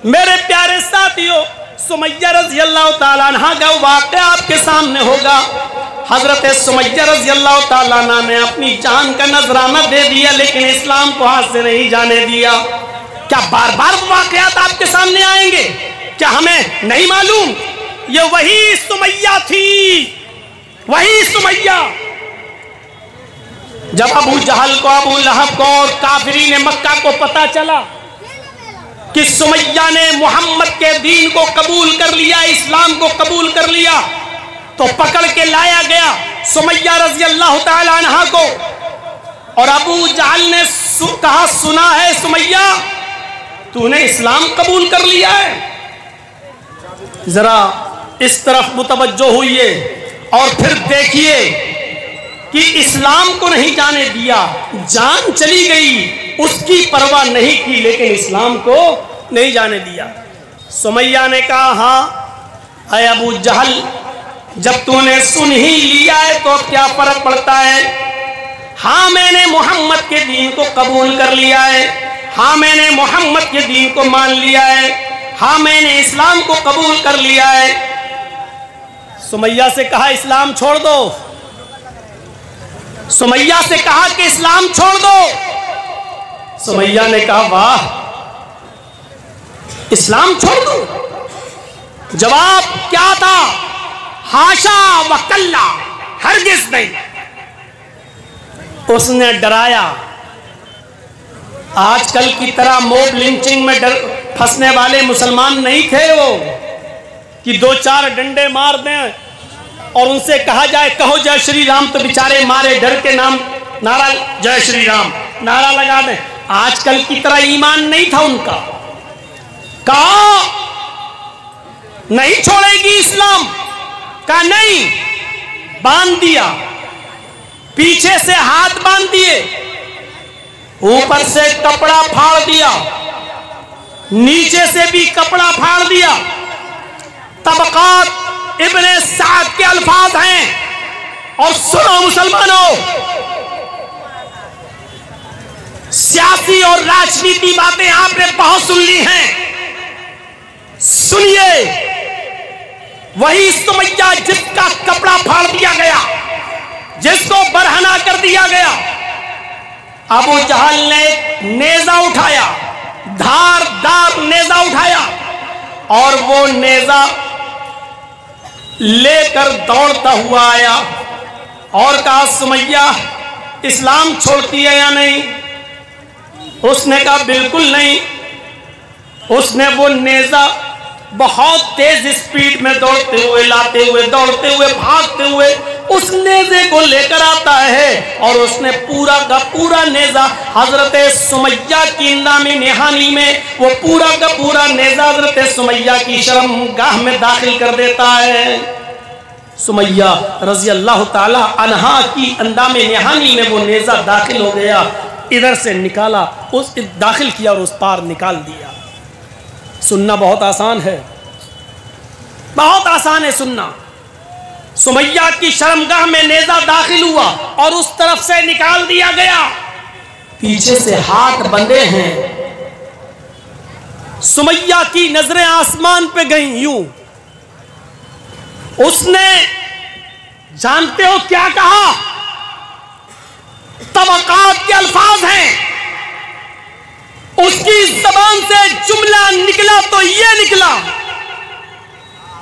मेरे प्यारे साथियों, सुमैया रज़ी अल्लाह ताला अन्हा का वाक़या आपके सामने होगा। हजरत सुमैया रज़ी अल्लाह ताला अन्हा ने अपनी जान का नजराना दे दिया, लेकिन इस्लाम को हाथ से नहीं जाने दिया। क्या बार बार वाक़यात आपके सामने आएंगे? क्या हमें नहीं मालूम? ये वही सुमैया थी, वही सुमैया जब अबू जहल को, अबू लहब को और काफिरीन मक्का को पता चला कि सुमैया ने मोहम्मद के दीन को कबूल कर लिया, इस्लाम को कबूल कर लिया, तो पकड़ के लाया गया सुमैया रज़ी अल्लाह ताला अन्हा को। और अबू जहल ने कहा, सुना है सुमैया तूने इस्लाम कबूल कर लिया है, जरा इस तरफ मुतवज्जो हुइए और फिर देखिए कि इस्लाम को नहीं जाने दिया, जान चली गई, उसकी परवाह नहीं की, लेकिन इस्लाम को नहीं जाने दिया। सुमैया ने कहा, हाँ अय अबू जहल, जब तूने सुन ही लिया है तो क्या फर्क पड़ता है? हाँ मैंने मोहम्मद के दीन को कबूल कर लिया है, हाँ मैंने मोहम्मद के दीन को मान लिया है, हाँ मैंने इस्लाम को कबूल कर लिया है। सुमैया से कहा इस्लाम छोड़ दो, सुमैया से कहा कि इस्लाम छोड़ दो। सुमैया ने कहा वाह, इस्लाम छोड़ दो? जवाब क्या था? हाशा व कल्ला, हरगिज नहीं। उसने डराया। आजकल की तरह मोब लिंचिंग में फंसने वाले मुसलमान नहीं थे वो, कि दो चार डंडे मार दें और उनसे कहा जाए कहो जय श्री राम, तो बेचारे मारे डर के नाम नारा जय श्री राम नारा लगा दें। आजकल की तरह ईमान नहीं था उनका। कहा नहीं छोड़ेगी इस्लाम, कहा नहीं, बांध दिया, पीछे से हाथ बांध दिए, ऊपर से कपड़ा फाड़ दिया, नीचे से भी कपड़ा फाड़ दिया। तबकात इब्ने साद के अल्फाज हैं, और सुनो मुसलमानों, सियासी और राजनीति बातें आपने बहुत सुन ली हैं। सुनिए, वही सुमैया जिसका कपड़ा फाड़ दिया गया, जिसको बरहना कर दिया गया, अबू जहल ने नेजा उठाया, धारदार नेजा उठाया, और वो नेजा लेकर दौड़ता हुआ आया और कहा सुमैया इस्लाम छोड़ती है या नहीं? उसने कहा बिल्कुल नहीं। उसने वो नेजा बहुत तेज स्पीड में दौड़ते हुए, लाते हुए, दौड़ते हुए, भागते हुए उस नेजे को लेकर आता है, और उसने पूरा का पूरा नेजा हजरत सुमैया की नामी निहानी में, वो पूरा का पूरा नेजा हजरत सुमैया की शर्मगाह में दाखिल कर देता है। सुमैया रज़ी अल्लाह ताला अन्हा की अंदामे निहानी में वो नेजा दाखिल हो गया, इधर से निकाला, उस दाखिल किया और उस पार निकाल दिया। सुनना बहुत आसान है, बहुत आसान है सुनना। सुमैया की शर्मगाह में नेजा दाखिल हुआ और उस तरफ से निकाल दिया गया, पीछे से हाथ बंधे हैं। सुमैया की नजरें आसमान पे गई यूं। उसने जानते हो क्या कहा? तबकात के अल्फाज हैं, उसकी जबान से जुमला निकला तो ये निकला,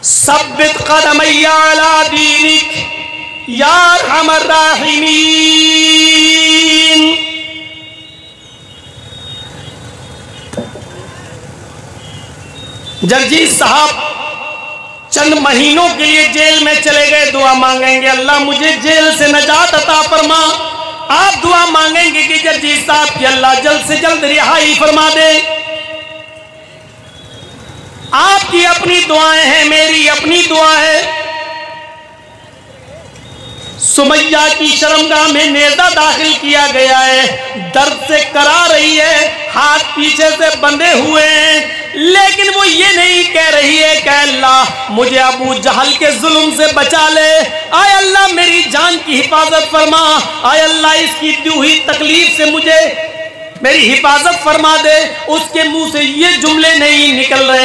सब्बित कदमैया अला दीनिक या अरहमर राहिमीन। जगजीत साहब चंद महीनों के लिए जेल में चले गए, दुआ मांगेंगे अल्लाह मुझे जेल से नजात अता फरमा। आप दुआ मांगेंगे कि जगजीत साहब की अल्लाह जल्द से जल्द रिहाई फरमा दे। आपकी अपनी दुआएं हैं, मेरी अपनी दुआ है। सुमैया की शर्मगाह में नेजा दाखिल किया गया है, दर्द से करा रही है, हाथ पीछे से बंधे हुए हैं, लेकिन वो ये नहीं कह रही है कि अल्लाह मुझे अबू जहल के जुल्म से बचा ले, आय अल्लाह मेरी जान की हिफाजत फरमा, आय अल्लाह इसकी दी हुई तकलीफ से मुझे मेरी हिफाजत फरमा दे। उसके मुंह से ये जुमले नहीं निकल रहे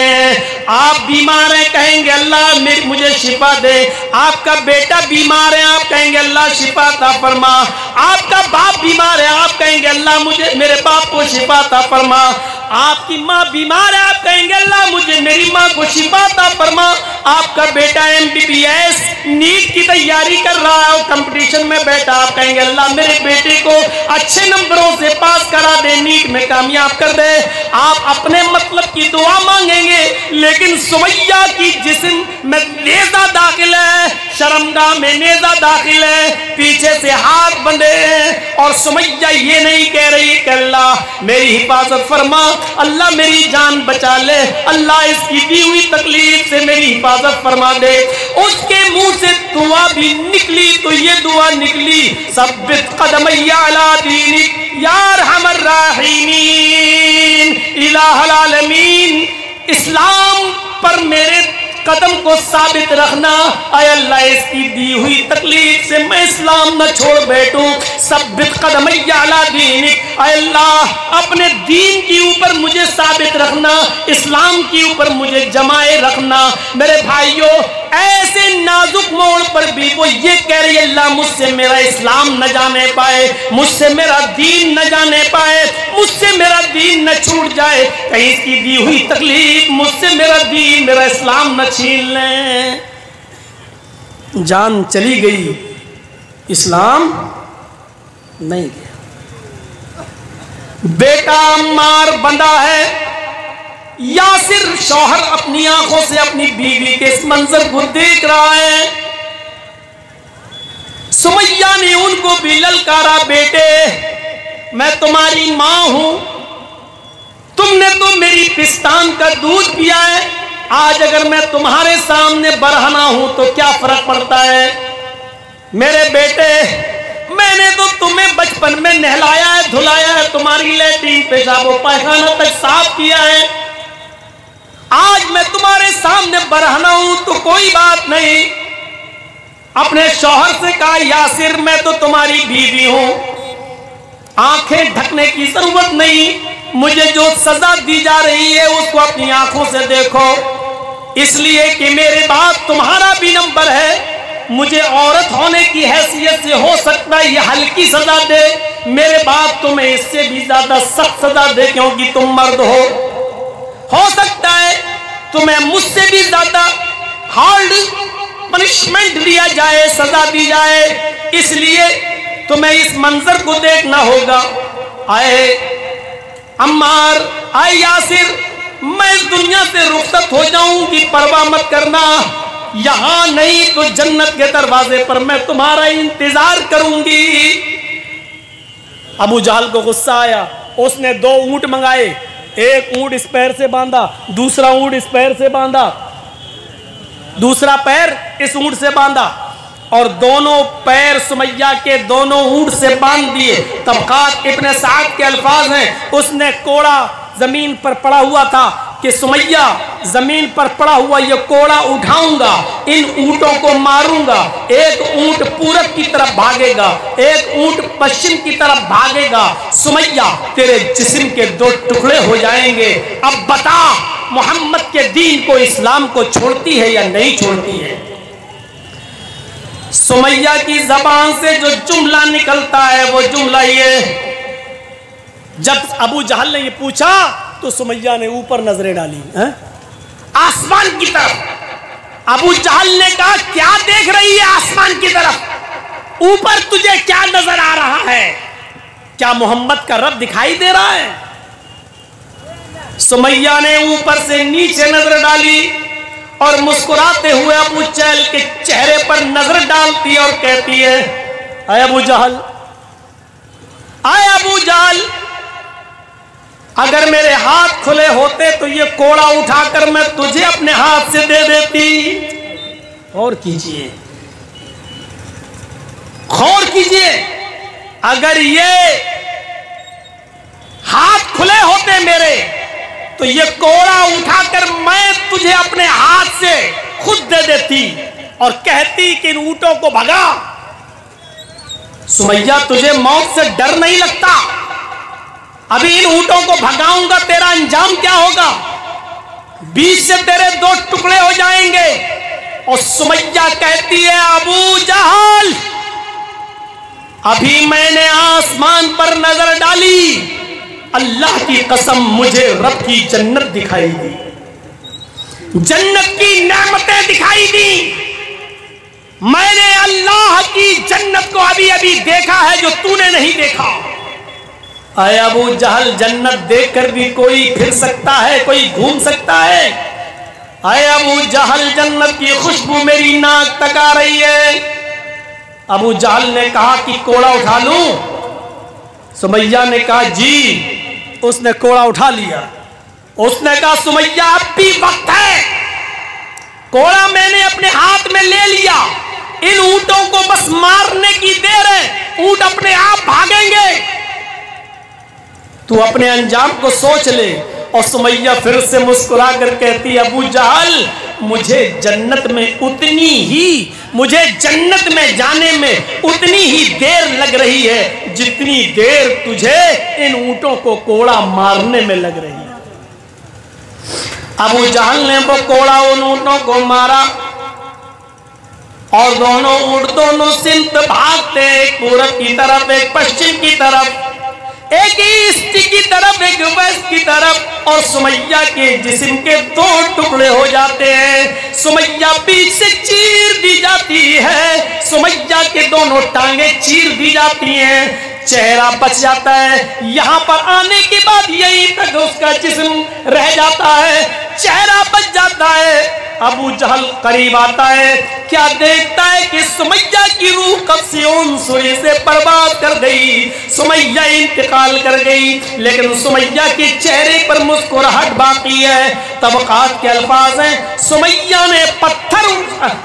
आप बीमार हैं, कहेंगे अल्लाह मुझे शिफा दे। आपका बेटा बीमार है, आप कहेंगे अल्लाह शिफा अता फरमा। आपका बाप बीमार है, आप कहेंगे अल्लाह मुझे मेरे बाप को शिफा अता फरमा। आपकी माँ बीमार है, आप कहेंगे अल्लाह मुझे मेरी माँ को शिफा अता फरमा। आपका बेटा MBBS नीट की तैयारी कर रहा है और कंपटीशन में बैठा, आप कहेंगे अल्लाह मेरे बेटे को अच्छे नंबरों से पास करा दे, नीट में कामयाब कर दे। आप अपने मतलब की दुआ मांगेंगे, लेकिन सुमैया की जिस्म में नेज़ा दाखिल है, शर्मगाह में नेज़ा दाखिल है, पीछे से हाथ बंधे हैं और सुमैया ये नहीं कह रही कि अल्लाह मेरी हिफाजत फरमा, अल्लाह मेरी जान बचा ले, अल्लाह इसकी दी हुई तकलीफ से मेरी हिफाजत फरमा दे। उसके मुंह से दुआ भी निकली तो ये दुआ निकली, सब्बित कदमैया अला दीनिक या अरहमर राहिमीन इलाहुल आलमीन। इस्लाम पर मेरे कदम को साबित रखना, आय अल्लाह इसकी दी हुई तकलीफ से मैं इस्लाम न छोड़ बैठूं। सब्बित कदमैया अला दीनिक, आय अल्लाह अपने दीन के ऊपर मुझे साबित रखना, इस्लाम के ऊपर मुझे जमाए रखना। मेरे भाइयों, ऐसे नाजुक मोड़ पर भी वो ये कह रही है अल्लाह मुझसे मेरा इस्लाम न जाने पाए, मुझसे मेरा दीन न जाने पाए, मुझसे मेरा दीन न छूट जाए, कहीं इसकी दी हुई तकलीफ मुझसे मेरा दीन मेरा इस्लाम न छीन लें। जान चली गई, इस्लाम नहीं गया। बेटा अम्मार बंधा है, यासिर शौहर अपनी आंखों से अपनी बीवी के इस मंजर को देख रहा है। सुमैया ने उनको भी ललकारा, बेटे मैं तुम्हारी मां हूं, तुमने तो मेरी पिस्तान का दूध पिया है, आज अगर मैं तुम्हारे सामने बरहना हूं तो क्या फर्क पड़ता है। मेरे बेटे मैंने तो तुम्हें बचपन में नहलाया है, धुलाया है, तुम्हारी लैट्रीन पेशाब और पायखाना तक साफ किया है, आज मैं तुम्हारे सामने बरहना हूं तो कोई बात नहीं। अपने शौहर से कहा यासिर मैं तो तुम्हारी बीवी हूं, आंखें ढकने की जरूरत नहीं, मुझे जो सजा दी जा रही है उसको अपनी आंखों से देखो, इसलिए कि मेरे बाप तुम्हारा भी नंबर है, मुझे औरत होने की हैसियत से हो सकता है ये हल्की सजा दे, मेरे बाप तुम्हें इससे भी ज्यादा सख्त सजा दे क्योंकि तुम मर्द हो सकता है तुम्हें मुझसे भी ज्यादा हार्ड पनिशमेंट दिया जाए, सजा दी जाए, इसलिए तुम्हें इस मंजर को देखना होगा। आए अम्मार, आए यासिर, मैं इस दुनिया से रुखसत हो जाऊं कि परवाह मत करना, यहां नहीं तो जन्नत के दरवाजे पर मैं तुम्हारा इंतजार करूंगी। अबू जहल को गुस्सा आया, उसने 2 ऊंट मंगाए, एक ऊंट इस पैर से बांधा, दूसरा ऊंट इस पैर से बांधा, दूसरा पैर इस ऊंट से बांधा और दोनों पैर सुमैया के दोनों ऊंट से बांध दिए। तबकात इब्न साद के अल्फाज हैं, उसने कोड़ा जमीन पर पड़ा हुआ था कि सुमैया जमीन पर पड़ा हुआ ये कोड़ा उठाऊंगा, इन ऊंटों को मारूंगा, एक ऊंट पूरब की तरफ भागेगा, एक ऊंट पश्चिम की तरफ भागेगा, सुमैया तेरे जिस्म के 2 टुकड़े हो जाएंगे। अब बता मोहम्मद के दीन को, इस्लाम को छोड़ती है या नहीं छोड़ती है। सुमैया की जबान से जो जुमला निकलता है वो जुमला ये, जब अबू जहल ने ये पूछा तो सुमैया ने ऊपर नजरें डाली आसमान की तरफ। अबू जहल ने कहा क्या देख रही है आसमान की तरफ, ऊपर तुझे क्या नजर आ रहा है, क्या मोहम्मद का रब दिखाई दे रहा है। सुमैया ने ऊपर से नीचे नजर डाली और मुस्कुराते हुए अबू जहल के चेहरे पर नजर डालती है और कहती है आए अबू जहल, आए अबू जहल, अगर मेरे हाथ खुले होते तो ये कोड़ा उठाकर मैं तुझे अपने हाथ से दे देती। और कीजिए, गौर कीजिए, अगर ये हाथ खुले होते मेरे तो ये कोड़ा उठाकर मैं तुझे अपने हाथ से खुद दे देती और कहती कि इन ऊंटों को भगा। सुमैया तुझे मौत से डर नहीं लगता, अभी इन ऊंटों को भगाऊंगा तेरा अंजाम क्या होगा। बीच से तेरे दो टुकड़े हो जाएंगे। और सुमैया कहती है अबू जहल, अभी मैंने आसमान पर नजर डाली, अल्लाह की कसम मुझे रब की जन्नत दिखाई दी, जन्नत की नेमतें दिखाई दी। मैंने अल्लाह की जन्नत को अभी अभी देखा है जो तूने नहीं देखा। अरे अबू जहल, जन्नत देखकर भी कोई फिर सकता है, कोई घूम सकता है? अरे अबू जहल, जन्नत की खुशबू मेरी नाक तक आ रही है। अबू जहल ने कहा कि कोड़ा उठा लूं? सुमैया ने कहा जी। उसने कोड़ा उठा लिया। उसने कहा सुमैया अब भी वक्त है, कोड़ा मैंने अपने हाथ में ले लिया, इन ऊंटों को बस मारने की देर है, ऊंट अपने आप भागेंगे, तू अपने अंजाम को सोच ले। और सुमैया फिर से मुस्कुरा कर कहती अबू जहल, मुझे जन्नत में जाने में उतनी ही देर लग रही है जितनी देर तुझे इन ऊंटों को कोड़ा मारने में लग रही है। अबू जहल ने वो कोड़ा उन ऊंटों को मारा और दोनों ऊंट दोनों सिमत भागते, एक पूरब की तरफ एक पश्चिम की तरफ, एक ईस्ट की तरफ एक वेस्ट की तरफ। और सुमैया के जिस्म के दो टुकड़े हो जाते हैं। सुमैया बीच से चीर दी जाती है, सुमैया के दोनों टांगे चीर दी जाती हैं, चेहरा बच जाता है। यहां पर आने के बाद यहीं तक उसका जिस्म रह जाता है, चेहरा बच जाता है। अबू जहल करीब आता है, क्या देखता है कि सुमैया की रूह कब से उन सूर्य से बर्बाद कर गई, सुमैया इंतकाल कर गई, लेकिन सुमैया के चेहरे पर मुस्कुराहट बाकी है। तबकात के अल्फाज हैं, सुमैया ने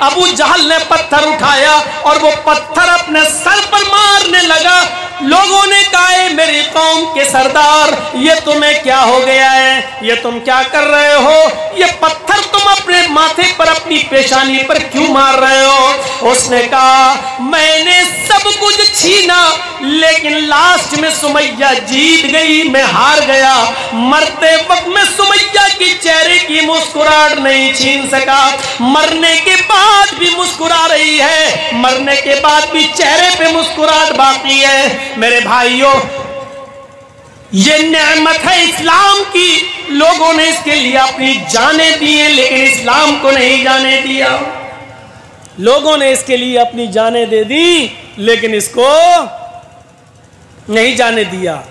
अबू जहल ने पत्थर उठाया और वो पत्थर अपने सर पर मारने लगा। लोगों ने कहा मेरी कौम के सरदार, ये तुम्हें क्या हो गया है, ये तुम क्या कर रहे हो, ये पत्थर तुम अपने माथे पर अपनी पेशानी पर क्यों मार रहे हो? उसने कहा मैंने सब कुछ छीना, लेकिन लास्ट में सुमैया जीत गई, मैं हार गया। मरते वक्त में सुमैया के चेहरे की मुस्कुराहट नहीं छीन सका, मरने के बाद भी मुस्कुरा रही है, मरने के बाद भी चेहरे पे मुस्कुराहट बाकी है। मेरे भाइयों, ये नेमत है इस्लाम की, लोगों ने इसके लिए अपनी जानें दी हैं, लेकिन इस्लाम को नहीं जाने दिया। लोगों ने इसके लिए अपनी जानें दे दी, लेकिन इसको नहीं जाने दिया।